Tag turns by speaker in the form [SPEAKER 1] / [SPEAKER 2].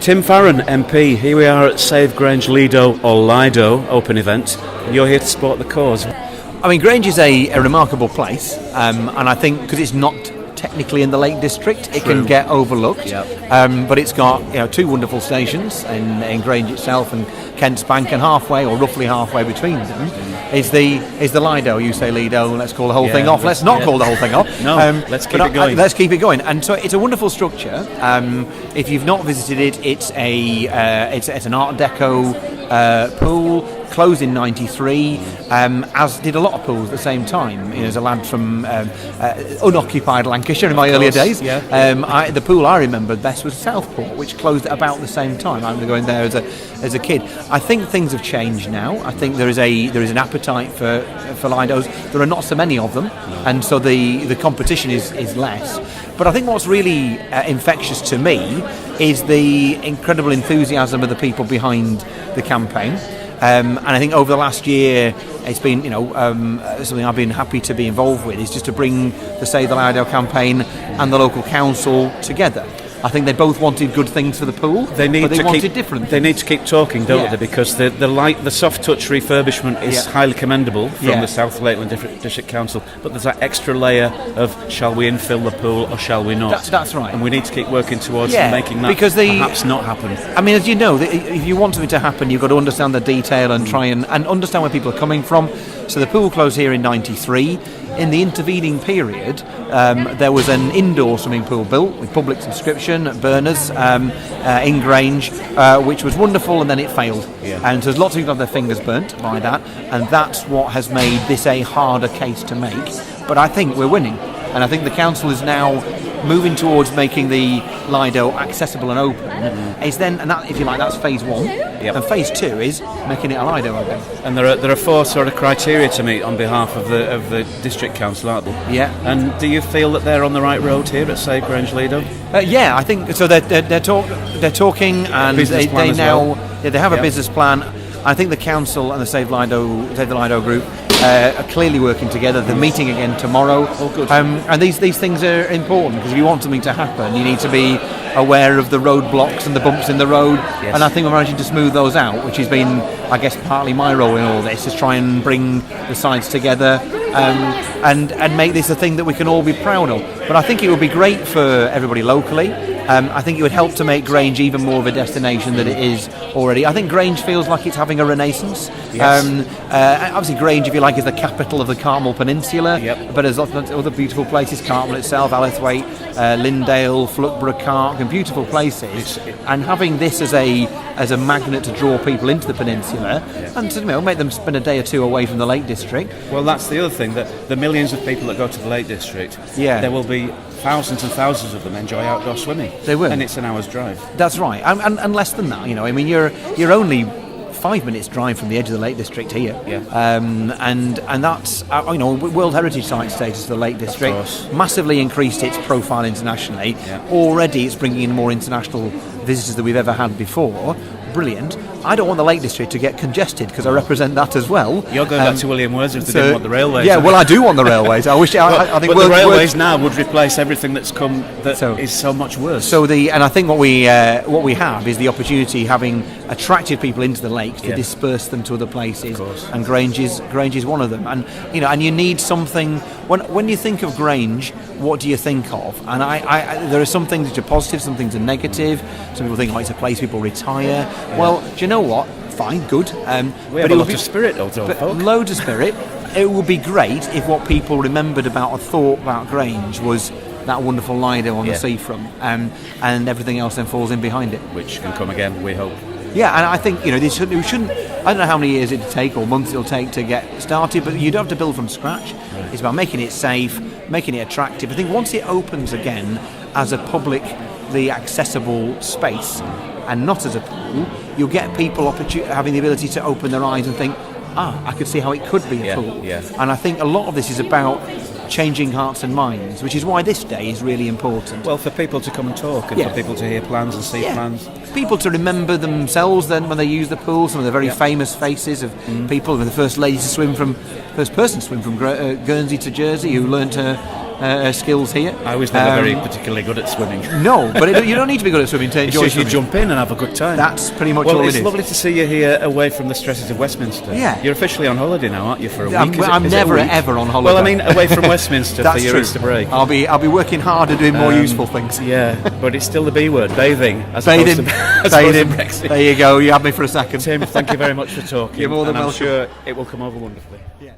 [SPEAKER 1] Tim Farron MP, here we are at Save Grange Lido or Lido Open event. You're here to support the cause.
[SPEAKER 2] I mean, Grange is a remarkable place, and I think because it's not technically in the Lake District, it can get overlooked.
[SPEAKER 1] Yep.
[SPEAKER 2] But it's got two wonderful stations in Grange itself and Kent's Bank, and halfway or roughly halfway between them is the Lido. You say Lido, let's call the whole thing off. Let's not call the whole thing off.
[SPEAKER 1] No, let's keep it going.
[SPEAKER 2] Let's keep it going. And so it's a wonderful structure. If you've not visited it, it's an Art Deco pool. Closed in '93, as did a lot of pools at the same time. As a lad from unoccupied Lancashire in my earlier days, the pool I remember best was Southport, which closed at about the same time. I remember going there as a kid. I think things have changed now. I think there is an appetite for Lidos. There are not so many of them, and so the competition is less. But I think what's really infectious to me is the incredible enthusiasm of the people behind the campaign. And I think over the last year, it's been something I've been happy to be involved with, is just to bring the Save the Lido campaign and the local council together. I think they both wanted good things for the pool, but they wanted different things.
[SPEAKER 1] They need to keep talking, don't they? Because the soft touch refurbishment is highly commendable from the South Lakeland District Council, but there's that extra layer of shall we infill the pool or shall we not?
[SPEAKER 2] That's right.
[SPEAKER 1] And we need to keep working towards making that perhaps not happen.
[SPEAKER 2] I mean, as you know, if you want something to happen, you've got to understand the detail and try and understand where people are coming from. So the pool closed here in '93. In the intervening period, there was an indoor swimming pool built with public subscription at Burners in Grange, which was wonderful, and then it failed. And so there's lots of people have their fingers burnt by that, and that's what has made this a harder case to make. But I think we're winning, and I think the council is now moving towards making the Lido accessible and open. And that, if you like, that's phase one. And phase two is making it a Lido again.
[SPEAKER 1] And there are four sort of criteria to meet on behalf of the district council, aren't there?
[SPEAKER 2] Yeah.
[SPEAKER 1] And do you feel that they're on the right road here at Save Grange Lido?
[SPEAKER 2] Yeah, I think so. They're talking, and they have a business plan. I think the council and the Save the Lido group are clearly working together. They're meeting again tomorrow.
[SPEAKER 1] Oh, good.
[SPEAKER 2] And these things are important, because if you want something to happen, you need to be aware of the roadblocks and the bumps in the road.
[SPEAKER 1] Yes.
[SPEAKER 2] And I think we're managing to smooth those out, which has been, I guess, partly my role in all this, is try and bring the sides together and make this a thing that we can all be proud of. But I think it would be great for everybody locally. I think it would help to make Grange even more of a destination than it is already. I think Grange feels like it's having a renaissance.
[SPEAKER 1] Yes.
[SPEAKER 2] Obviously, Grange, if you like, is the capital of the Carmel Peninsula.
[SPEAKER 1] Yep.
[SPEAKER 2] But there's lots of other beautiful places: Carmel itself, Allithwaite, Lindale, Floodborough, Cark, and beautiful places. And having this as a magnet to draw people into the peninsula, and to make them spend a day or two away from the Lake District.
[SPEAKER 1] Well, that's the other thing, that the millions of people that go to the Lake District, there will be thousands and thousands of them enjoy outdoor swimming.
[SPEAKER 2] They will,
[SPEAKER 1] and it's an hour's drive.
[SPEAKER 2] That's right, and less than that. I mean, you're only 5 minutes drive from the edge of the Lake District here. And that's World Heritage Site status for the Lake District. Massively increased its profile internationally. Already it's bringing in more international visitors than we've ever had before. Brilliant. I don't want the Lake District to get congested, because I represent that as well.
[SPEAKER 1] You're going back to William Wordsworth. They didn't want the railways.
[SPEAKER 2] Yeah, well, I do want the railways. I wish. I think
[SPEAKER 1] but the railways now would replace everything that's come is so much worse.
[SPEAKER 2] And I think what we have is the opportunity, having attracted people into the lakes, to disperse them to other places. And Grange is one of them. And and you need something. When you think of Grange, what do you think of? And there are some things which are positive, some things are negative. Some people think, it's a place people retire. Well, do you know what? Fine, good.
[SPEAKER 1] We have a lot of spirit,
[SPEAKER 2] loads of spirit. It would be great if what people remembered about or thought about Grange was that wonderful Lido on the seafront, and everything else then falls in behind it.
[SPEAKER 1] Which can come again, we hope.
[SPEAKER 2] Yeah, and I think we shouldn't. I don't know how many years it'll take or months it'll take to get started, but you don't have to build from scratch. It's about making it safe, making it attractive. I think once it opens again as a publicly accessible space, and not as a pool, you'll get people having the ability to open their eyes and think, I could see how it could be a pool. And I think a lot of this is about changing hearts and minds, which is why this day is really important.
[SPEAKER 1] Well, for people to come and talk, and for people to hear plans and see plans.
[SPEAKER 2] People to remember themselves then when they use the pool. Some of the very famous faces of people, the first person to swim from Guernsey to Jersey, who learned to skills here.
[SPEAKER 1] I was never very particularly good at swimming.
[SPEAKER 2] No, but you don't need to be good at swimming to enjoy
[SPEAKER 1] It's just
[SPEAKER 2] swimming.
[SPEAKER 1] you jump in and have a good time.
[SPEAKER 2] That's pretty much
[SPEAKER 1] well,
[SPEAKER 2] all it
[SPEAKER 1] it's
[SPEAKER 2] is.
[SPEAKER 1] lovely to see you here away from the stresses of Westminster.
[SPEAKER 2] Yeah.
[SPEAKER 1] You're officially on holiday now, aren't you, for a week?
[SPEAKER 2] I'm never ever on holiday.
[SPEAKER 1] Well, I mean, away from Westminster for your
[SPEAKER 2] true.
[SPEAKER 1] Easter break.
[SPEAKER 2] I'll be working harder doing more useful things.
[SPEAKER 1] Yeah, but it's still the B word, bathing.
[SPEAKER 2] Bathing.
[SPEAKER 1] Brexit.
[SPEAKER 2] There you go. You had me for a second.
[SPEAKER 1] Tim, thank you very much for talking.
[SPEAKER 2] You're more than
[SPEAKER 1] and I'm
[SPEAKER 2] welcome.
[SPEAKER 1] sure it will come over wonderfully.
[SPEAKER 2] Yeah.